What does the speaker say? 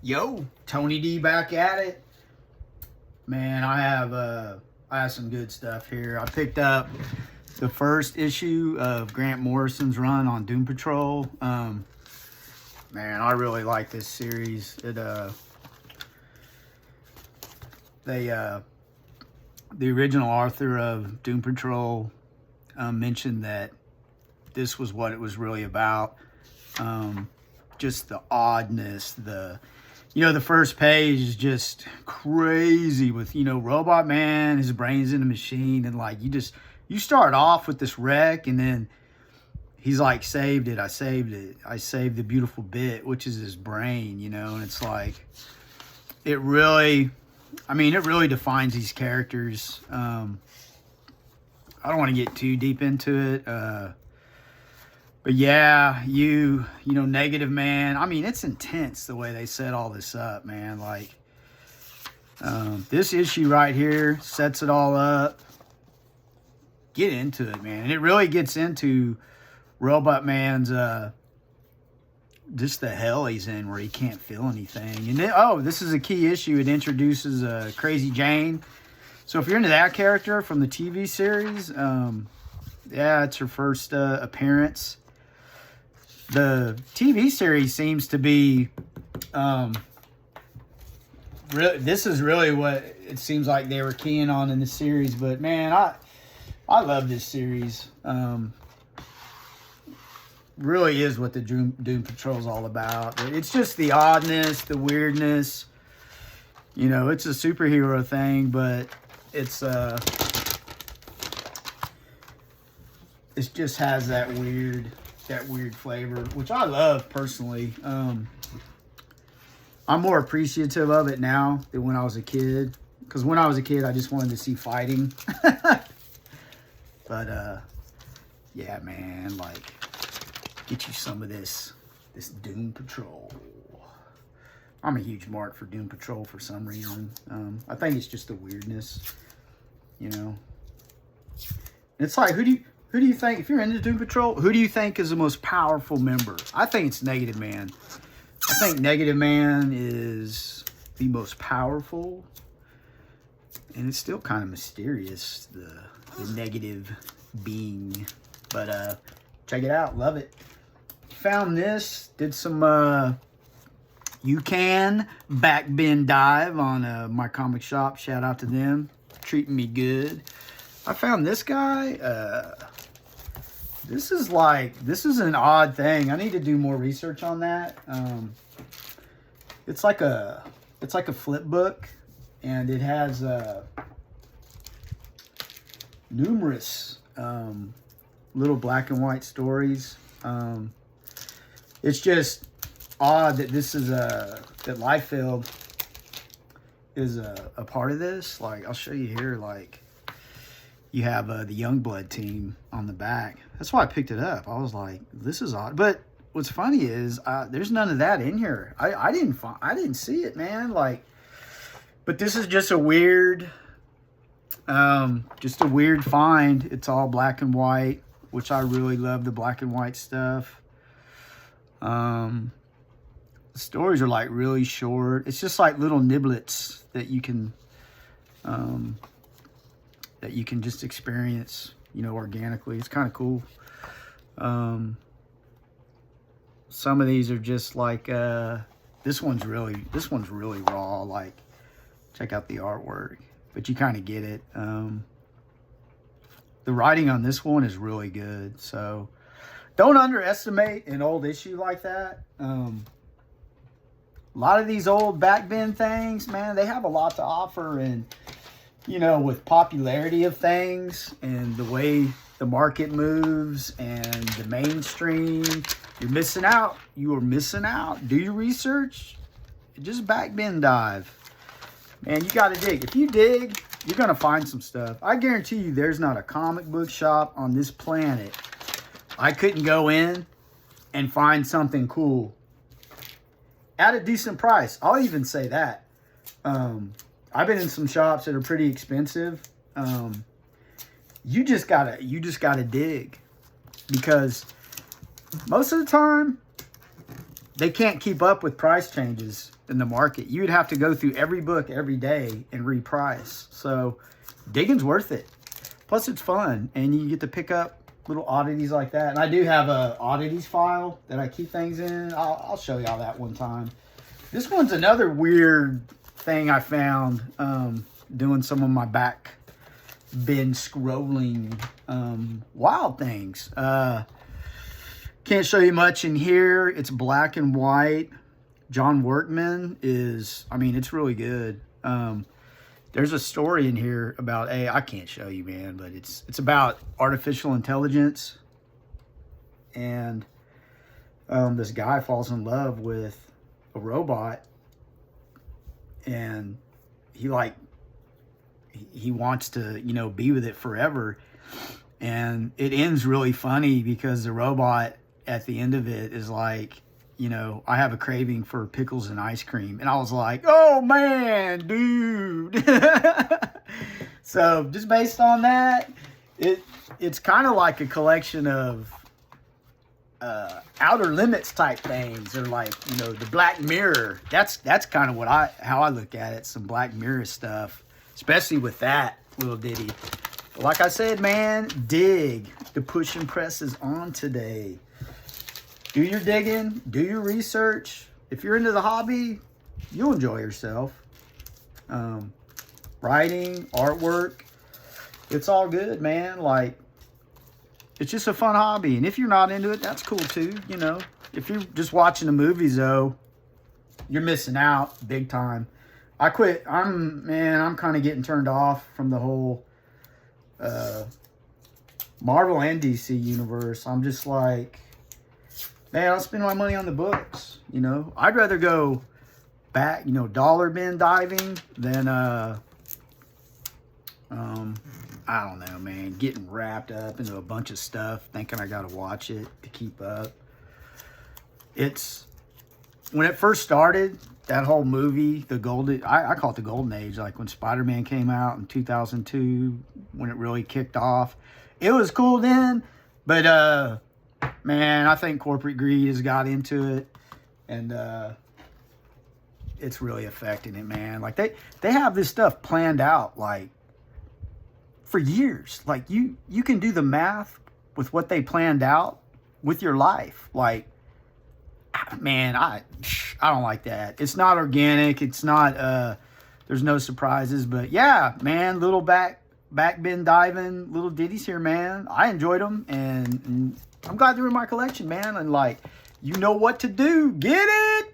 Yo, Tony D back at it. Man, I have some good stuff here. I picked up the first issue of Grant Morrison's run on Doom Patrol. Man, I really like this series. The original author of Doom Patrol mentioned that this was what it was really about. Just the oddness, the first page is just crazy with, Robot Man, his brain's in a machine, and like you start off with this wreck, and then he's like, I saved it. I saved the beautiful bit, which is his brain, and it's like, it really defines these characters. I don't want to get too deep into it. But yeah, Negative Man. I mean, it's intense the way they set all this up, man. Like, this issue right here sets it all up. Get into it, man. And it really gets into Robot Man's, just the hell he's in where he can't feel anything. And then, this is a key issue. It introduces Crazy Jane. So if you're into that character from the TV series, yeah, it's her first appearance. The TV series seems to be, this is really what it seems like they were keying on in the series. But man, I love this series. Really is what the Doom Patrol is all about. It's just the oddness, the weirdness. It's a superhero thing, but it just has that weird flavor, which I love personally. I'm more appreciative of it now than when I was a kid, because when I was a kid I just wanted to see fighting. But yeah, man, like, get you some of this Doom Patrol. I'm a huge mark for Doom Patrol for some reason. I think it's just the weirdness, It's like, who do you think, if you're into Doom Patrol, who do you think is the most powerful member? I think it's Negative Man. I think Negative Man is the most powerful. And it's still kind of mysterious, the negative being. But check it out. Love it. Found this. Did some You Can backbend dive on my comic shop. Shout out to them. Treating me good. I found this guy. This is an odd thing. I need to do more research on that. It's like a flip book, and it has numerous little black and white stories. It's just odd that this is that Liefeld is a part of this. Like, I'll show you here. Like, you have the Youngblood team on the back. That's why I picked it up. I was like, this is odd. But what's funny is there's none of that in here. I didn't see it, man. Like, but this is just a weird, find. It's all black and white, which I really love the black and white stuff. The stories are like really short. It's just like little niblets that you can just experience, organically. It's kind of cool. Some of these are just like, this one's really raw. Like, check out the artwork, but you kind of get it. The writing on this one is really good. So don't underestimate an old issue like that. A lot of these old backbend things, man, they have a lot to offer. And with popularity of things and the way the market moves and the mainstream, you're missing out. You are missing out. Do your research. Just backbend dive. Man, you got to dig. If you dig, you're going to find some stuff. I guarantee you there's not a comic book shop on this planet I couldn't go in and find something cool at a decent price. I'll even say that. I've been in some shops that are pretty expensive. You just gotta dig, because most of the time they can't keep up with price changes in the market. You'd have to go through every book every day and reprice. So digging's worth it. Plus it's fun, and you get to pick up little oddities like that. And I do have a oddities file that I keep things in. I'll show y'all that one time. This one's another weird thing I found doing some of my back bin scrolling, wild things. Can't show you much in here. It's black and white. John Workman is, I mean, it's really good. There's a story in here about, I can't show you, man, but it's about artificial intelligence. And this guy falls in love with a robot, and he wants to, you know, be with it forever. And it ends really funny because the robot at the end of it is like, you know, I have a craving for pickles and ice cream. And I was like, oh man, dude. So just based on that, it's kind of like a collection of Outer Limits type things, or like, you know, the Black Mirror. That's kind of how I look at it. Some Black Mirror stuff, especially with that little ditty. But like I said, man, dig. The push and press is on today. Do your digging, do your research. If you're into the hobby, you'll enjoy yourself. Writing, artwork, it's all good, man. Like, it's just a fun hobby. And if you're not into it, that's cool too, you know. If you're just watching the movies, though, you're missing out big time. I quit. I'm kind of getting turned off from the whole Marvel and DC universe. I'm just like, man, I'll spend my money on the books, you know. I'd rather go back, you know, dollar bin diving than, I don't know, man, getting wrapped up into a bunch of stuff, thinking I got to watch it to keep up. When it first started, that whole movie, I call it the golden age, like when Spider-Man came out in 2002, when it really kicked off. It was cool then, but, man, I think corporate greed has got into it, and it's really affecting it, man. Like, they have this stuff planned out, like, for years. Like, you can do the math with what they planned out with your life. Like, man, I don't like that. It's not organic. It's not, there's no surprises. But, yeah, man, little back bin diving, little ditties here, man. I enjoyed them, and I'm glad they're in my collection, man. And, like, you know what to do. Get it!